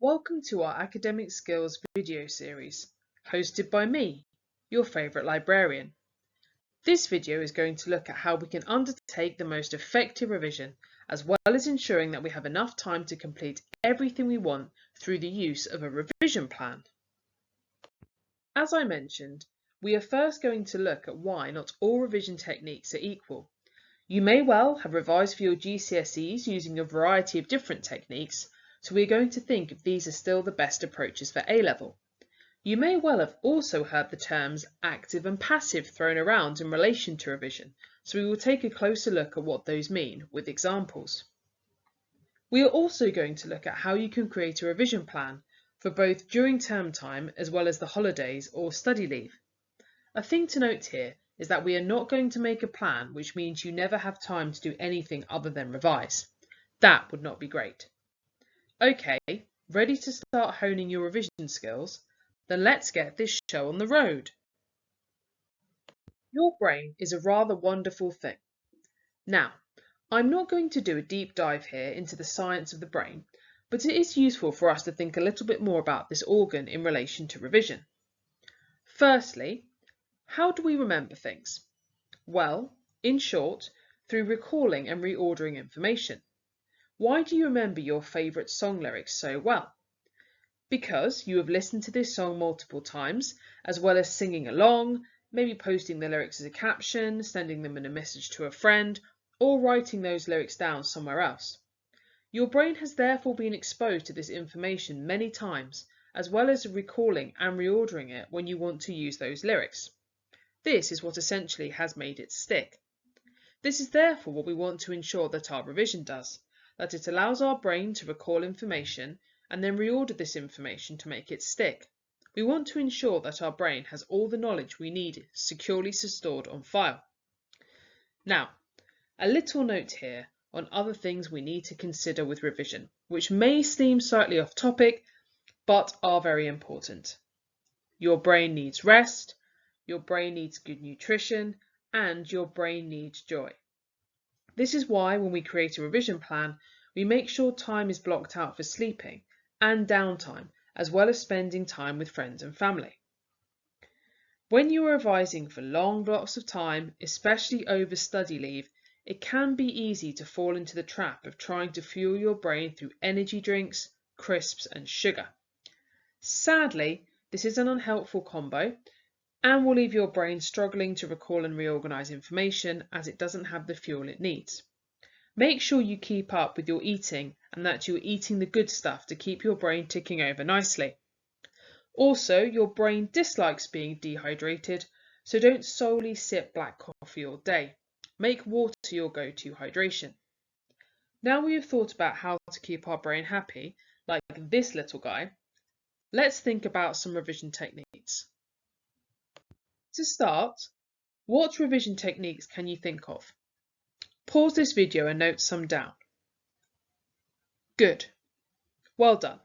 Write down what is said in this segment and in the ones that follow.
Welcome to our Academic Skills video series, hosted by me, your favourite librarian. This video is going to look at how we can undertake the most effective revision, as well as ensuring that we have enough time to complete everything we want through the use of a revision plan. As I mentioned, we are first going to look at why not all revision techniques are equal. You may well have revised for your GCSEs using a variety of different techniques, so we're going to think if these are still the best approaches for A-level. You may well have also heard the terms active and passive thrown around in relation to revision, so we will take a closer look at what those mean with examples. We are also going to look at how you can create a revision plan for both during term time as well as the holidays or study leave. A thing to note here is that we are not going to make a plan which means you never have time to do anything other than revise. That would not be great. Okay, ready to start honing your revision skills? Then let's get this show on the road. Your brain is a rather wonderful thing. Now, I'm not going to do a deep dive here into the science of the brain, but it is useful for us to think a little bit more about this organ in relation to revision. Firstly, how do we remember things? Well, in short, through recalling and reordering information. Why do you remember your favourite song lyrics so well? Because you have listened to this song multiple times, as well as singing along, maybe posting the lyrics as a caption, sending them in a message to a friend, or writing those lyrics down somewhere else. Your brain has therefore been exposed to this information many times, as well as recalling and reordering it when you want to use those lyrics. This is what essentially has made it stick. This is therefore what we want to ensure that our revision does, that it allows our brain to recall information and then reorder this information to make it stick. We want to ensure that our brain has all the knowledge we need securely stored on file. Now, a little note here on other things we need to consider with revision, which may seem slightly off topic, but are very important. Your brain needs rest, your brain needs good nutrition, and your brain needs joy. This is why when we create a revision plan, we make sure time is blocked out for sleeping and downtime, as well as spending time with friends and family. When you are revising for long blocks of time, especially over study leave, it can be easy to fall into the trap of trying to fuel your brain through energy drinks, crisps, and sugar. Sadly, this is an unhelpful combo and will leave your brain struggling to recall and reorganize information as it doesn't have the fuel it needs. Make sure you keep up with your eating and that you're eating the good stuff to keep your brain ticking over nicely. Also, your brain dislikes being dehydrated, so don't solely sip black coffee all day. Make water your go-to hydration. Now we have thought about how to keep our brain happy, like this little guy, let's think about some revision techniques. To start, what revision techniques can you think of? Pause this video and note some down. Good. Well done.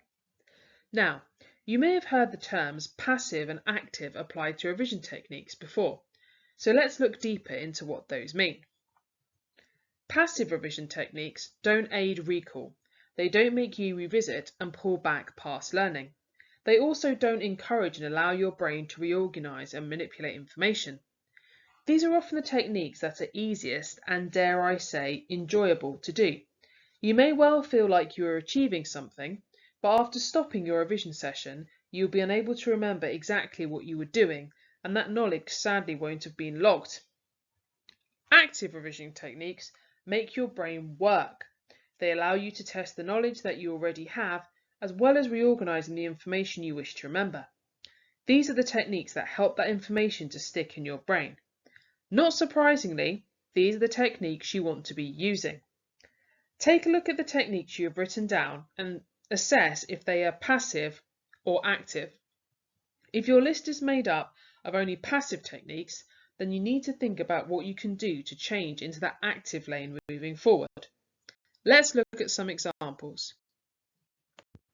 Now, you may have heard the terms passive and active applied to revision techniques before, so let's look deeper into what those mean. Passive revision techniques don't aid recall. They don't make you revisit and pull back past learning. They also don't encourage and allow your brain to reorganize and manipulate information. These are often the techniques that are easiest and, dare I say, enjoyable to do. You may well feel like you are achieving something, but after stopping your revision session, you will be unable to remember exactly what you were doing, and that knowledge sadly won't have been logged. Active revision techniques make your brain work. They allow you to test the knowledge that you already have, as well as reorganizing the information you wish to remember. These are the techniques that help that information to stick in your brain. Not surprisingly, these are the techniques you want to be using. Take a look at the techniques you have written down and assess if they are passive or active. If your list is made up of only passive techniques, then you need to think about what you can do to change into that active lane moving forward. Let's look at some examples.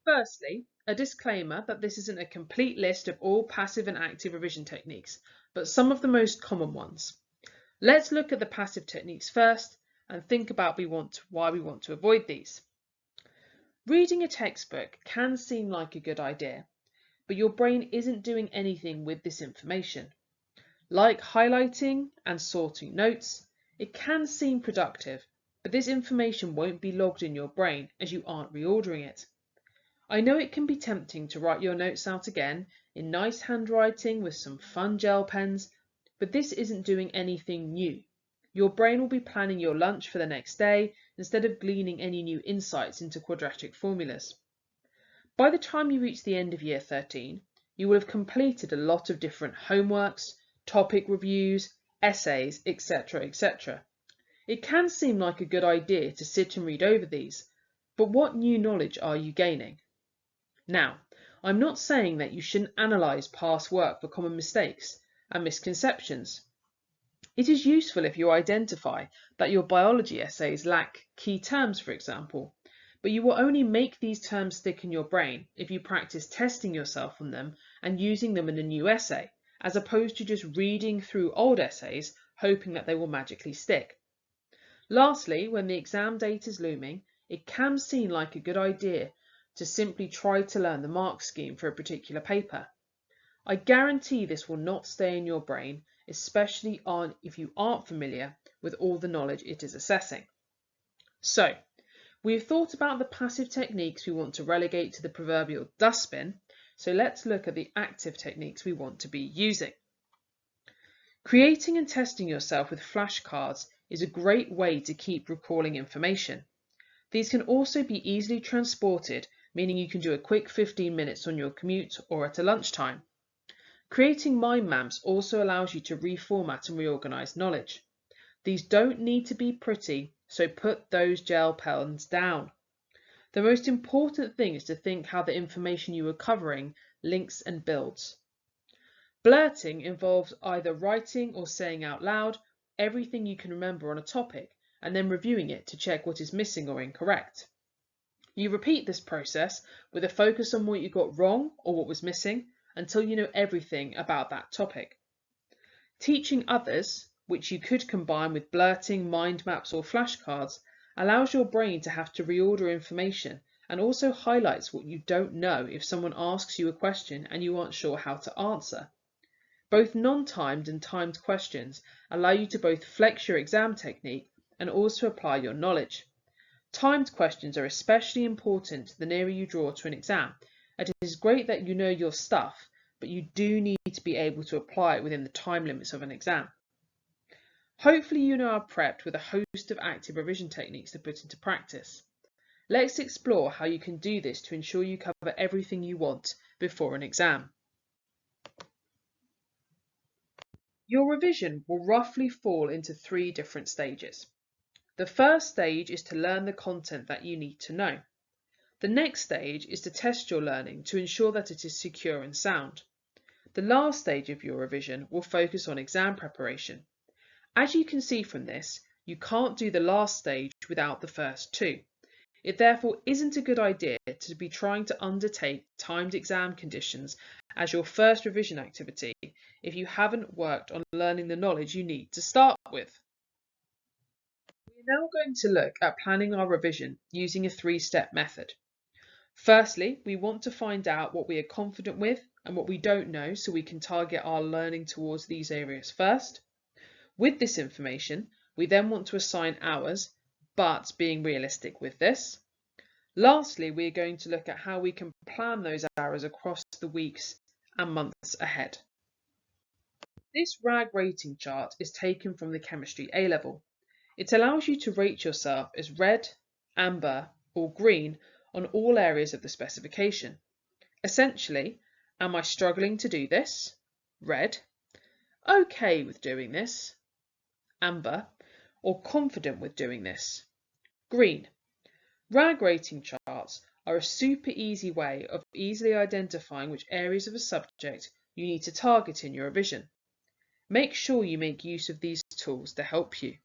Firstly, a disclaimer that this isn't a complete list of all passive and active revision techniques, but some of the most common ones. Let's look at the passive techniques first and think about why we want to avoid these. Reading a textbook can seem like a good idea, but your brain isn't doing anything with this information. Like highlighting and sorting notes, it can seem productive, but this information won't be logged in your brain as you aren't reordering it. I know it can be tempting to write your notes out again in nice handwriting with some fun gel pens, but this isn't doing anything new. Your brain will be planning your lunch for the next day instead of gleaning any new insights into quadratic formulas. By the time you reach the end of year 13, you will have completed a lot of different homeworks, topic reviews, essays, etc., etc. It can seem like a good idea to sit and read over these, but what new knowledge are you gaining? Now, I'm not saying that you shouldn't analyse past work for common mistakes and misconceptions. It is useful if you identify that your biology essays lack key terms, for example, but you will only make these terms stick in your brain if you practice testing yourself on them and using them in a new essay, as opposed to just reading through old essays hoping that they will magically stick. Lastly, when the exam date is looming, it can seem like a good idea to simply try to learn the mark scheme for a particular paper. I guarantee this will not stay in your brain, especially if you aren't familiar with all the knowledge it is assessing. So, we've thought about the passive techniques we want to relegate to the proverbial dustbin, so let's look at the active techniques we want to be using. Creating and testing yourself with flashcards is a great way to keep recalling information. These can also be easily transported, meaning you can do a quick 15 minutes on your commute or at a lunchtime. Creating mind maps also allows you to reformat and reorganize knowledge. These don't need to be pretty, so put those gel pens down. The most important thing is to think how the information you are covering links and builds. Blurting involves either writing or saying out loud everything you can remember on a topic and then reviewing it to check what is missing or incorrect. You repeat this process with a focus on what you got wrong or what was missing until you know everything about that topic. Teaching others, which you could combine with blurting, mind maps or flashcards, allows your brain to have to reorder information and also highlights what you don't know if someone asks you a question and you aren't sure how to answer. Both non-timed and timed questions allow you to both flex your exam technique and also apply your knowledge. Timed questions are especially important the nearer you draw to an exam. It is great that you know your stuff, but you do need to be able to apply it within the time limits of an exam. Hopefully you now are prepped with a host of active revision techniques to put into practice. Let's explore how you can do this to ensure you cover everything you want before an exam. Your revision will roughly fall into 3 different stages. The first stage is to learn the content that you need to know. The next stage is to test your learning to ensure that it is secure and sound. The last stage of your revision will focus on exam preparation. As you can see from this, you can't do the last stage without the first 2. It therefore isn't a good idea to be trying to undertake timed exam conditions as your first revision activity if you haven't worked on learning the knowledge you need to start with. We're now going to look at planning our revision using a 3-step method. Firstly, we want to find out what we are confident with and what we don't know so we can target our learning towards these areas first. With this information, we then want to assign hours, but being realistic with this. Lastly, we are going to look at how we can plan those hours across the weeks and months ahead. This RAG rating chart is taken from the Chemistry A-level. It allows you to rate yourself as red, amber, or green on all areas of the specification. Essentially, am I struggling to do this? Red. Okay with doing this? Amber. Or confident with doing this? Green. RAG rating charts are a super easy way of easily identifying which areas of a subject you need to target in your revision. Make sure you make use of these tools to help you.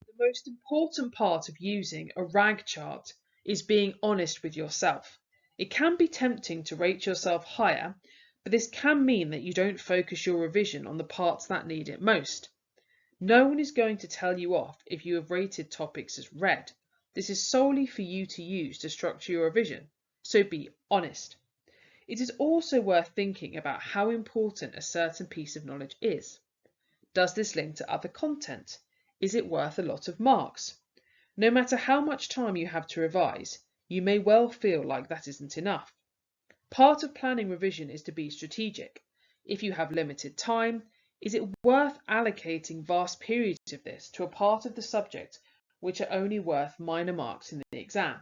The most important part of using a RAG chart is being honest with yourself. It can be tempting to rate yourself higher, but this can mean that you don't focus your revision on the parts that need it most. No one is going to tell you off if you have rated topics as red. This is solely for you to use to structure your revision, so be honest. It is also worth thinking about how important a certain piece of knowledge is. Does this link to other content? Is it worth a lot of marks? No matter how much time you have to revise, you may well feel like that isn't enough. Part of planning revision is to be strategic. If you have limited time, is it worth allocating vast periods of this to a part of the subject which are only worth minor marks in the exam?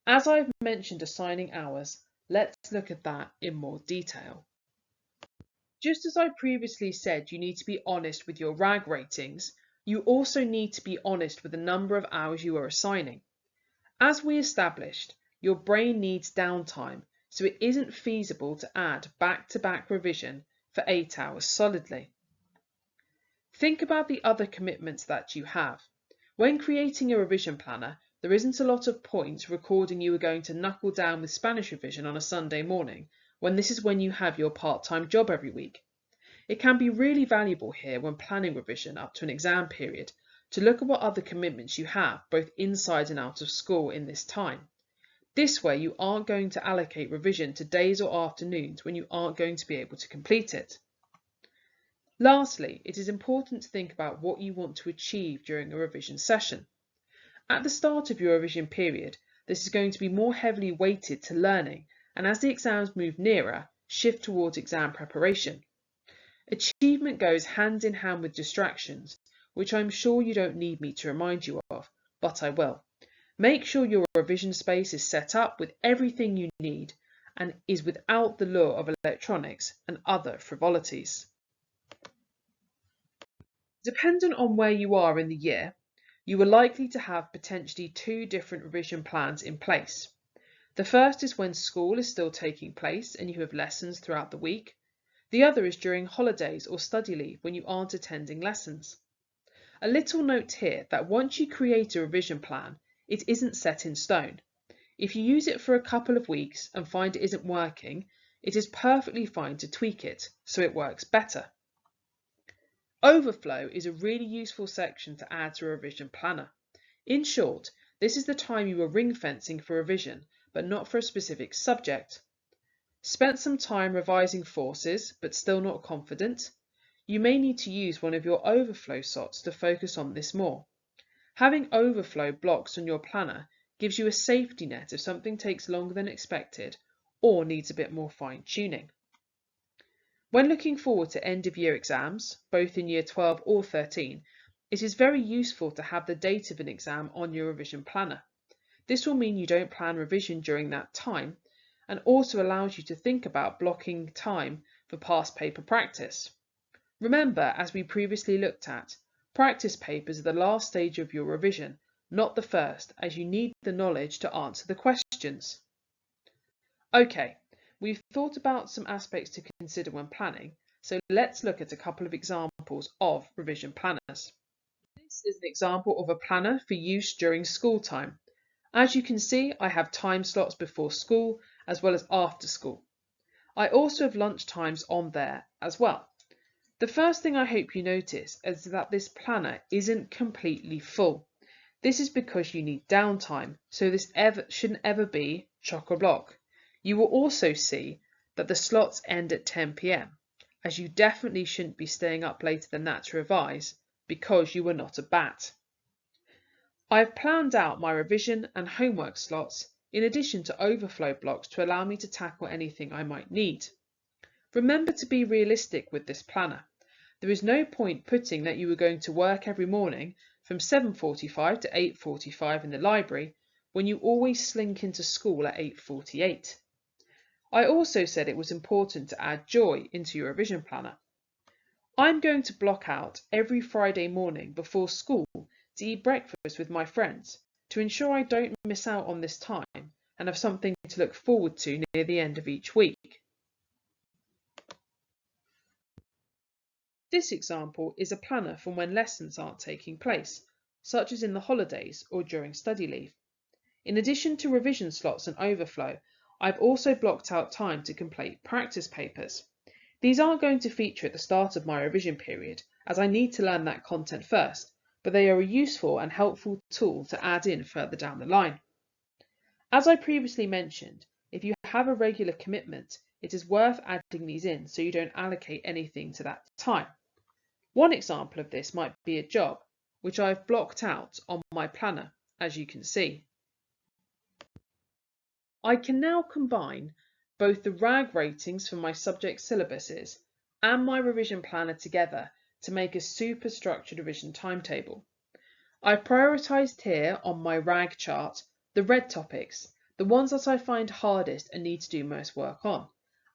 As I've mentioned assigning hours, let's look at that in more detail. Just as I previously said you need to be honest with your RAG ratings, you also need to be honest with the number of hours you are assigning. As we established, your brain needs downtime, so it isn't feasible to add back-to-back revision for 8 hours solidly. Think about the other commitments that you have. When creating a revision planner, there isn't a lot of point recording you are going to knuckle down with Spanish revision on a Sunday morning, when this is when you have your part-time job every week. It can be really valuable here when planning revision up to an exam period to look at what other commitments you have, both inside and out of school in this time. This way you aren't going to allocate revision to days or afternoons when you aren't going to be able to complete it. Lastly, it is important to think about what you want to achieve during a revision session. At the start of your revision period, this is going to be more heavily weighted to learning, and as the exams move nearer, shift towards exam preparation. Achievement goes hand in hand with distractions, which I'm sure you don't need me to remind you of, but I will. Make sure your revision space is set up with everything you need and is without the lure of electronics and other frivolities. Dependent on where you are in the year, you are likely to have potentially 2 different revision plans in place. The first is when school is still taking place and you have lessons throughout the week. The other is during holidays or study leave when you aren't attending lessons. A little note here that once you create a revision plan, it isn't set in stone. If you use it for a couple of weeks and find it isn't working, it is perfectly fine to tweak it so it works better. Overflow is a really useful section to add to a revision planner. In short, this is the time you are ring fencing for revision, but not for a specific subject. Spent some time revising forces, but still not confident? You may need to use one of your overflow slots to focus on this more. Having overflow blocks on your planner gives you a safety net if something takes longer than expected or needs a bit more fine-tuning. When looking forward to end-of-year exams, both in Year 12 or 13, it is very useful to have the date of an exam on your revision planner. This will mean you don't plan revision during that time and also allows you to think about blocking time for past paper practice. Remember, as we previously looked at, practice papers are the last stage of your revision, not the first, as you need the knowledge to answer the questions. Okay, we've thought about some aspects to consider when planning, so let's look at a couple of examples of revision planners. This is an example of a planner for use during school time. As you can see, I have time slots before school as well as after school. I also have lunch times on there as well. The first thing I hope you notice is that this planner isn't completely full. This is because you need downtime, so this shouldn't ever be chock-a-block. You will also see that the slots end at 10 p.m, as you definitely shouldn't be staying up later than that to revise because you were not a bat. I have planned out my revision and homework slots in addition to overflow blocks to allow me to tackle anything I might need. Remember to be realistic with this planner. There is no point putting that you are going to work every morning from 7:45 to 8:45 in the library when you always slink into school at 8:48. I also said it was important to add joy into your revision planner. I'm going to block out every Friday morning before school to eat breakfast with my friends to ensure I don't miss out on this time and have something to look forward to near the end of each week. This example is a planner for when lessons aren't taking place, such as in the holidays or during study leave. In addition to revision slots and overflow, I've also blocked out time to complete practice papers. These aren't going to feature at the start of my revision period, as I need to learn that content first, but they are a useful and helpful tool to add in further down the line. As I previously mentioned, if you have a regular commitment, it is worth adding these in so you don't allocate anything to that time. One example of this might be a job, which I've blocked out on my planner, as you can see. I can now combine both the RAG ratings for my subject syllabuses and my revision planner together to make a super structured revision timetable. I've prioritised here on my RAG chart the red topics, the ones that I find hardest and need to do most work on.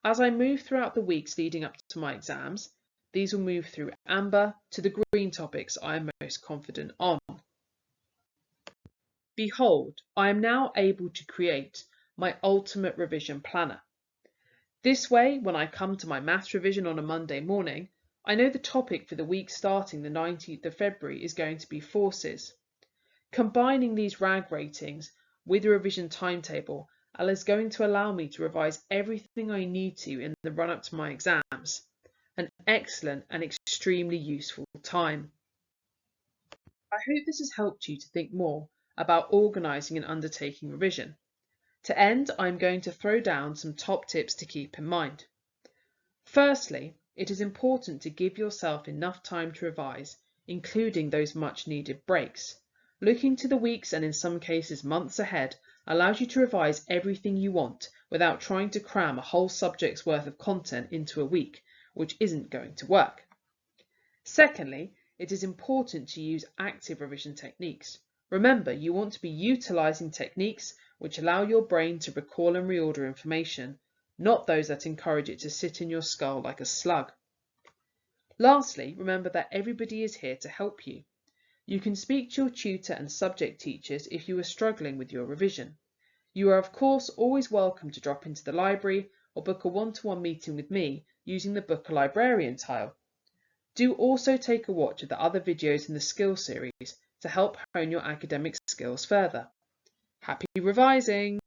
As I move throughout the weeks leading up to my exams, these will move through amber to the green topics I am most confident on. Behold, I am now able to create my ultimate revision planner. This way, when I come to my maths revision on a Monday morning, I know the topic for the week starting the 19th of February is going to be forces. Combining these RAG ratings with a revision timetable is going to allow me to revise everything I need to in the run-up to my exams. An excellent and extremely useful time. I hope this has helped you to think more about organising and undertaking revision. To end, I'm going to throw down some top tips to keep in mind. Firstly, it is important to give yourself enough time to revise, including those much needed breaks. Looking to the weeks and in some cases months ahead allows you to revise everything you want without trying to cram a whole subject's worth of content into a week, which isn't going to work. Secondly, it is important to use active revision techniques. Remember, you want to be utilising techniques which allow your brain to recall and reorder information, not those that encourage it to sit in your skull like a slug. Lastly, remember that everybody is here to help you. You can speak to your tutor and subject teachers if you are struggling with your revision. You are of course always welcome to drop into the library or book a one-to-one meeting with me using the Book a Librarian tile. Do also take a watch of the other videos in the skills series to help hone your academic skills further. Happy revising!